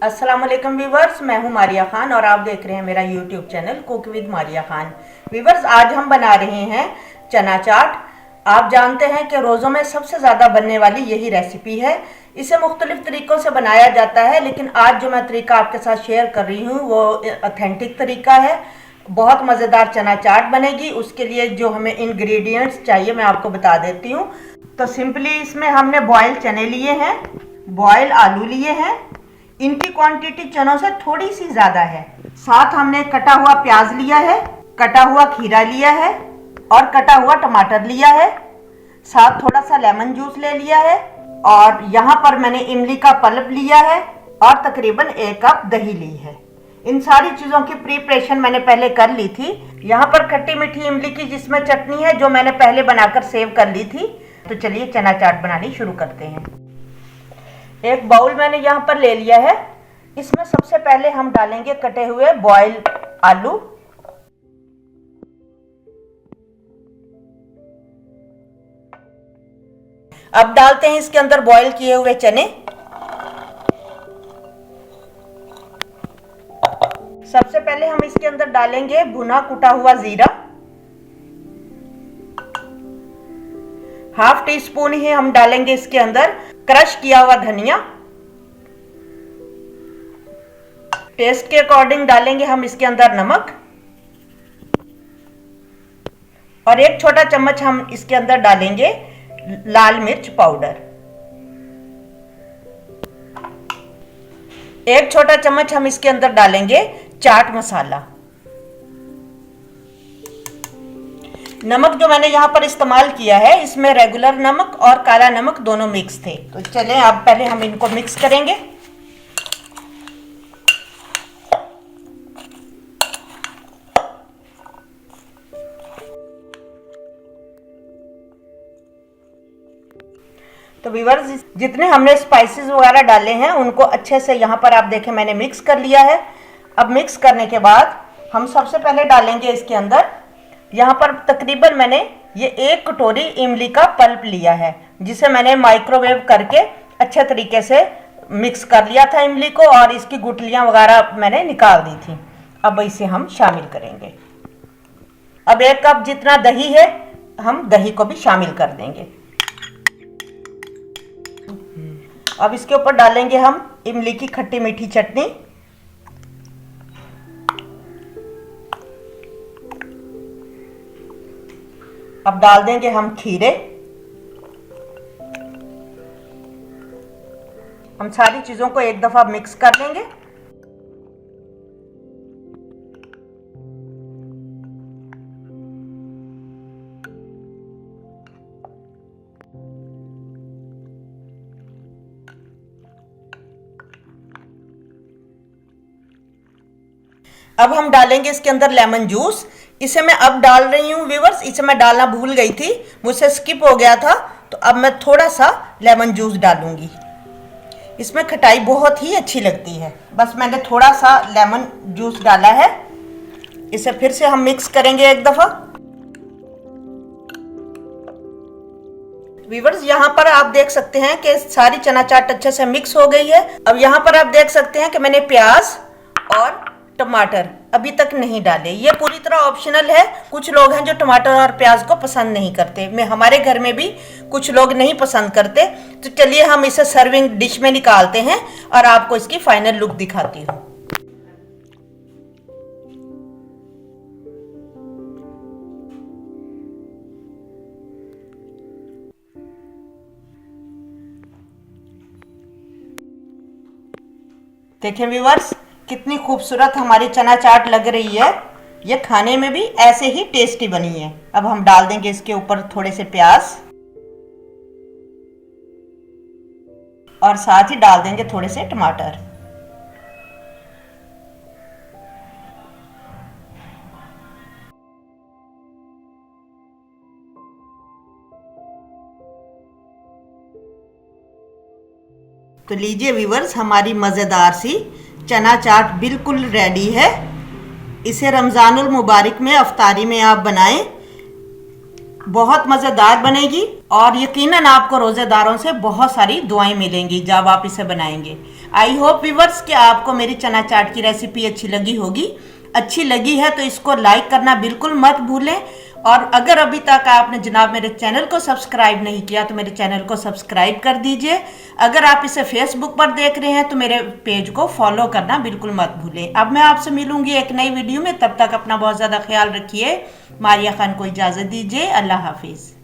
अस्सलाम वालेकुम व्यूवर्स, मैं हूं मारिया खान और आप देख रहे हैं मेरा YouTube channel cook with Maria Khan. Viewers, आज हम बना रहे हैं चना चाट। आप जानते हैं कि रोज़ों में सबसे ज़्यादा बनने वाली यही रेसिपी है। इसे मुख्तलिफ तरीक़ों से बनाया जाता है, लेकिन आज जो मैं तरीका आपके साथ शेयर कर रही हूँ वो ऑथेंटिक तरीका है। बहुत मज़ेदार चना चाट बनेगी। उसके लिए जो हमें इंग्रेडिएंट्स चाहिए मैं आपको बता देती हूँ। तो सिंपली इसमें हमने बॉयल चने लिए हैं, बॉयल आलू लिए हैं। इनकी क्वांटिटी चनों से थोड़ी सी ज़्यादा है। साथ हमने कटा हुआ प्याज लिया है, कटा हुआ खीरा लिया है और कटा हुआ टमाटर लिया है। साथ थोड़ा सा लेमन जूस ले लिया है और यहाँ पर मैंने इमली का पल्प लिया है और तकरीबन 1 कप दही ली है। इन सारी चीज़ों की प्रिपरेशन मैंने पहले कर ली थी। यहाँ पर खट्टी मीठी इमली की जिसमें चटनी है, जो मैंने पहले बनाकर सेव कर ली थी। तो चलिए चना चाट बनानी शुरू करते हैं। एक बाउल मैंने यहाँ पर ले लिया है। इसमें सबसे पहले हम डालेंगे कटे हुए बॉयल आलू। अब डालते हैं इसके अंदर बॉयल किए हुए चने। सबसे पहले हम इसके अंदर डालेंगे भुना कुटा हुआ जीरा। ½ टीस्पून ही हम डालेंगे इसके अंदर क्रश किया हुआ धनिया। टेस्ट के अकॉर्डिंग डालेंगे हम इसके अंदर नमक और 1 छोटा चम्मच हम इसके अंदर डालेंगे लाल मिर्च पाउडर। 1 छोटा चम्मच हम इसके अंदर डालेंगे चाट मसाला। नमक जो मैंने यहाँ पर इस्तेमाल किया है, इसमें रेगुलर नमक और काला नमक दोनों मिक्स थे। तो चलें अब पहले हम इनको मिक्स करेंगे। तो व्यूअर्स, जितने हमने स्पाइसेस वगैरह डाले हैं उनको अच्छे से यहाँ पर आप देखें मैंने मिक्स कर लिया है। अब मिक्स करने के बाद हम सबसे पहले डालेंगे इसके अंदर, यहाँ पर तकरीबन मैंने ये 1 कटोरी इमली का पल्प लिया है, जिसे मैंने माइक्रोवेव करके अच्छे तरीके से मिक्स कर लिया था इमली को, और इसकी गुठलियाँ वगैरह मैंने निकाल दी थी। अब इसे हम शामिल करेंगे। अब 1 कप जितना दही है, हम दही को भी शामिल कर देंगे। अब इसके ऊपर डालेंगे हम इमली की खट्टी मीठी चटनी। अब डाल देंगे हम खीरे। हम सारी चीजों को एक दफा मिक्स कर लेंगे। अब हम डालेंगे इसके अंदर लेमन जूस। इसे मैं अब डाल रही हूँ व्यूअर्स, इसे मैं डालना भूल गई थी, मुझसे स्किप हो गया था। तो अब मैं थोड़ा सा लेमन जूस डालूंगी। इसमें खटाई बहुत ही अच्छी लगती है। बस मैंने थोड़ा सा लेमन जूस डाला है। इसे फिर से हम मिक्स करेंगे एक दफ़ा। व्यूअर्स, यहाँ पर आप देख सकते हैं कि सारी चना चाट अच्छे से मिक्स हो गई है। अब यहाँ पर आप देख सकते हैं कि मैंने प्याज और टमाटर अभी तक नहीं डाले। ये पूरी तरह ऑप्शनल है। कुछ लोग हैं जो टमाटर और प्याज को पसंद नहीं करते। हमारे घर में भी कुछ लोग नहीं पसंद करते। तो चलिए हम इसे सर्विंग डिश में निकालते हैं और आपको इसकी फाइनल लुक दिखाती हूँ। देखें व्यूअर्स, कितनी खूबसूरत हमारी चना चाट लग रही है। ये खाने में भी ऐसे ही टेस्टी बनी है। अब हम डाल देंगे इसके ऊपर थोड़े से प्याज और साथ ही डाल देंगे थोड़े से टमाटर। तो लीजिए व्यूअर्स, हमारी मज़ेदार सी चना चाट बिल्कुल रेडी है। इसे रमज़ानुल मुबारक में अफ्तारी में आप बनाएं। बहुत मज़ेदार बनेगी और यकीनन आपको रोज़ेदारों से बहुत सारी दुआएं मिलेंगी जब आप इसे बनाएंगे। आई होप व्यूअर्स कि आपको मेरी चना चाट की रेसिपी अच्छी लगी होगी। अच्छी लगी है तो इसको लाइक करना बिल्कुल मत भूलें, और अगर अभी तक आपने जनाब मेरे चैनल को सब्सक्राइब नहीं किया तो मेरे चैनल को सब्सक्राइब कर दीजिए। अगर आप इसे फेसबुक पर देख रहे हैं तो मेरे पेज को फॉलो करना बिल्कुल मत भूलें। अब मैं आपसे मिलूंगी एक नई वीडियो में, तब तक अपना बहुत ज़्यादा ख्याल रखिए। मारिया खान को इजाज़त दीजिए। अल्लाह हाफिज़।